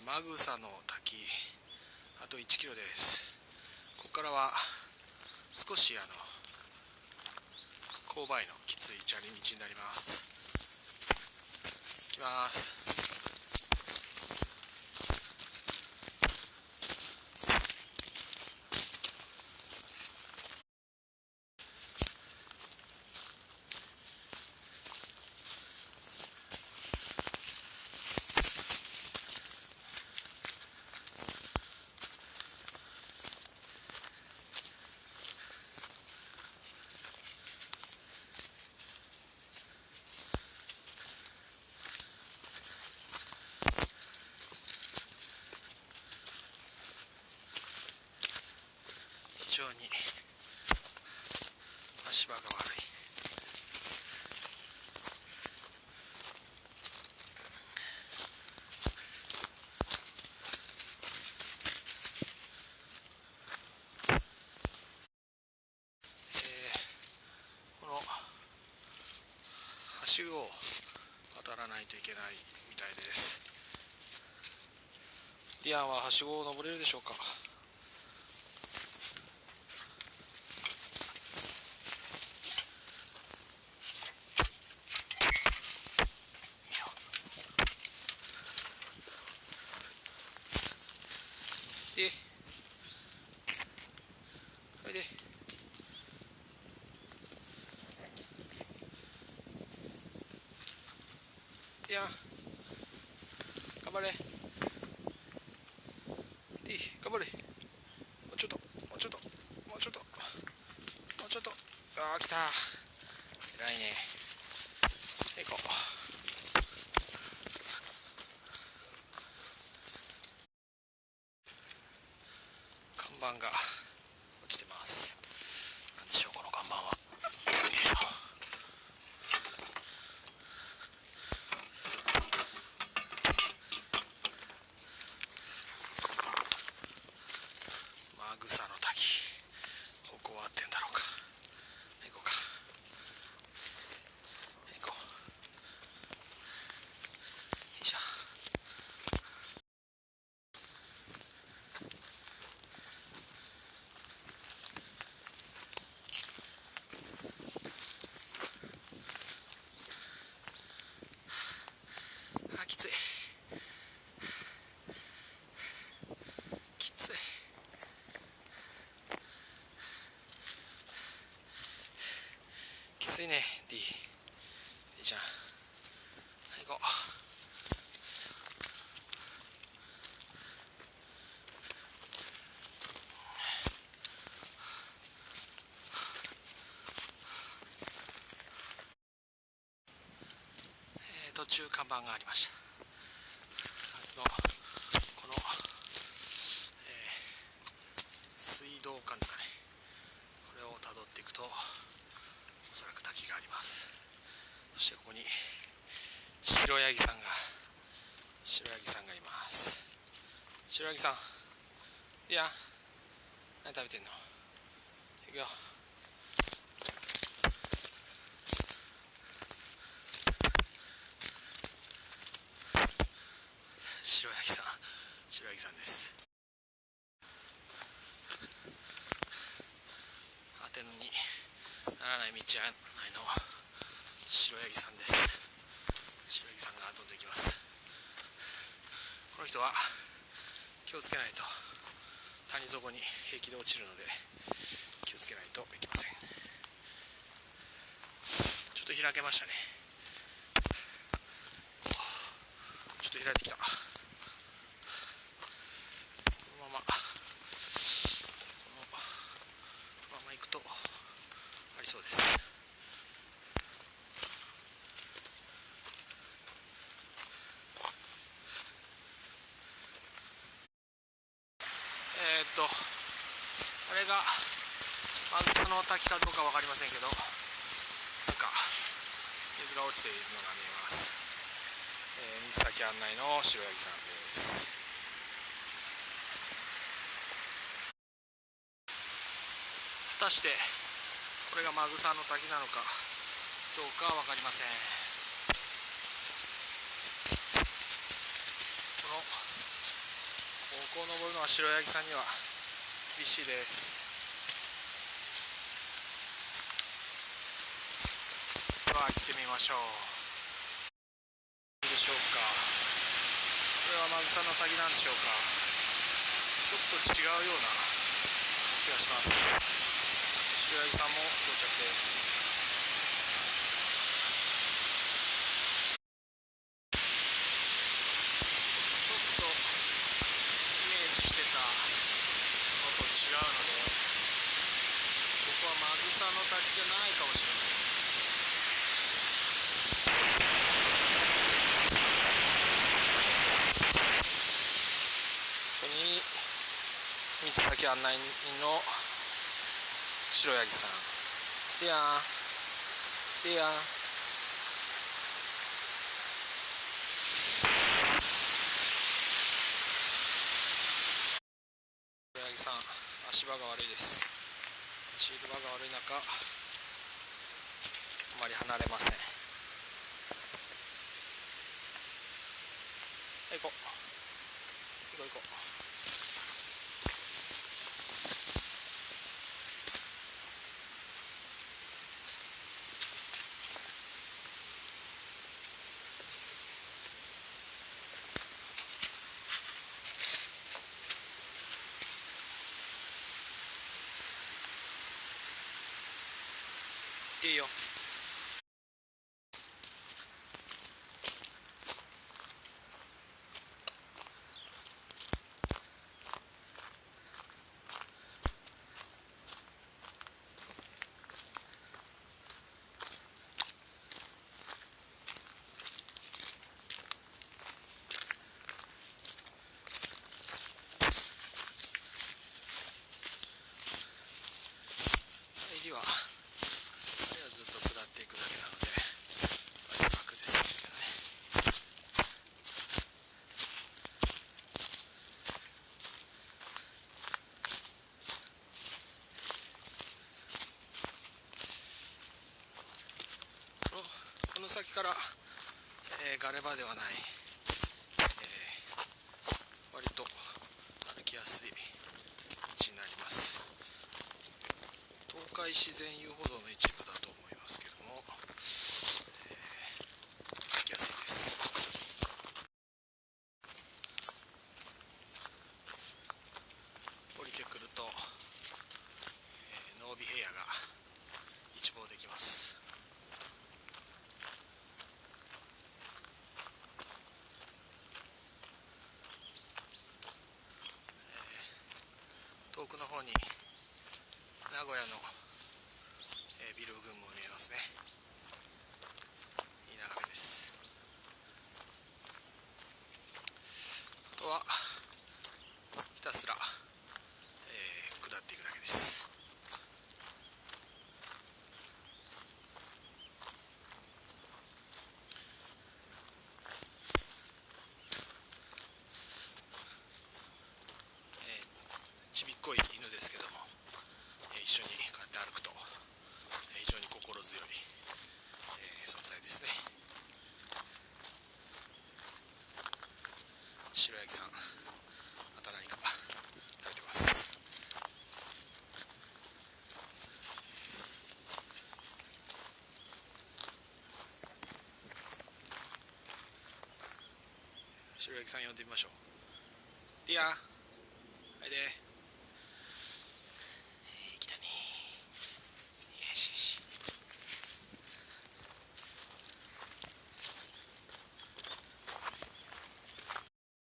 マグサの滝、あと1キロです。ここからは少し勾配のきつい砂利道になります。行きます。非常に足場が悪い。この橋を渡らないといけないみたいです。リアンははしごを登れるでしょうか。おいで。リアン頑張れ。頑張れ。もうちょっともうちょっともうちょっともうちょっと。ああ来た。偉いね。行こう。看板が落ちてます。なんでしょうこの看板は。マグサの滝、ここは合ってんだろうか。行こうか。行こう。よいしょ。あ、きつい。きつい。きついね、D ちゃん。行こう。途中看板がありました。この、水道管ですかね。これをたどっていくとおそらく滝があります。そしてここに白ヤギさんがいます。白ヤギさん、いや何食べてんの。いくよ。白ヤギさんです。当てにならない道案内の白ヤギさんです。白ヤギさんが飛んでいきます。この人は気をつけないと谷底に平気で落ちるので気をつけないといけません。ちょっと開けましたね。ちょっと開いてきた。このまま行くとありそうです。これがマグサの滝かどうか分かりませんけど、なんか水が落ちているのが見えます。水先案内の白ヤギさんです。果たしてこれがマグサの滝なのかどうかは分かりません。このこを登るのは白ヤギさんには厳しいです。では行ってみましょう。どうでしょうか。これはマグサの先なんでしょうか。ちょっと違うような気がします。白ヤギさんも到着です。ちょっとイメージしてたのと違うので、ここはマグサの滝じゃないかもしれないです。ここに道先案内人の白ヤギさん。でやーでやー。白ヤギさん、足場が悪いです。シール場が悪い中、あまり離れません。はい、行こう行こう行こう。いいよ。入りはずっと下っていくだけなので割と楽ですけどね。この先から、ガレ場ではない、割と歩きやすい道になります。東海自然遊歩道の一部だと思いますけども、歩きやすいです。降りてくると、濃尾平野が一望できます。遠くの方に名古屋の、ビル群も見えますね。いい眺めです。あとはひたすら、下っていくだけです。ちびっこい犬ですけども、一緒にこうやって歩くと、非常に心強い、存在ですね。白ヤギさん、また何か食べてます。白ヤギさん呼んでみましょう。ディア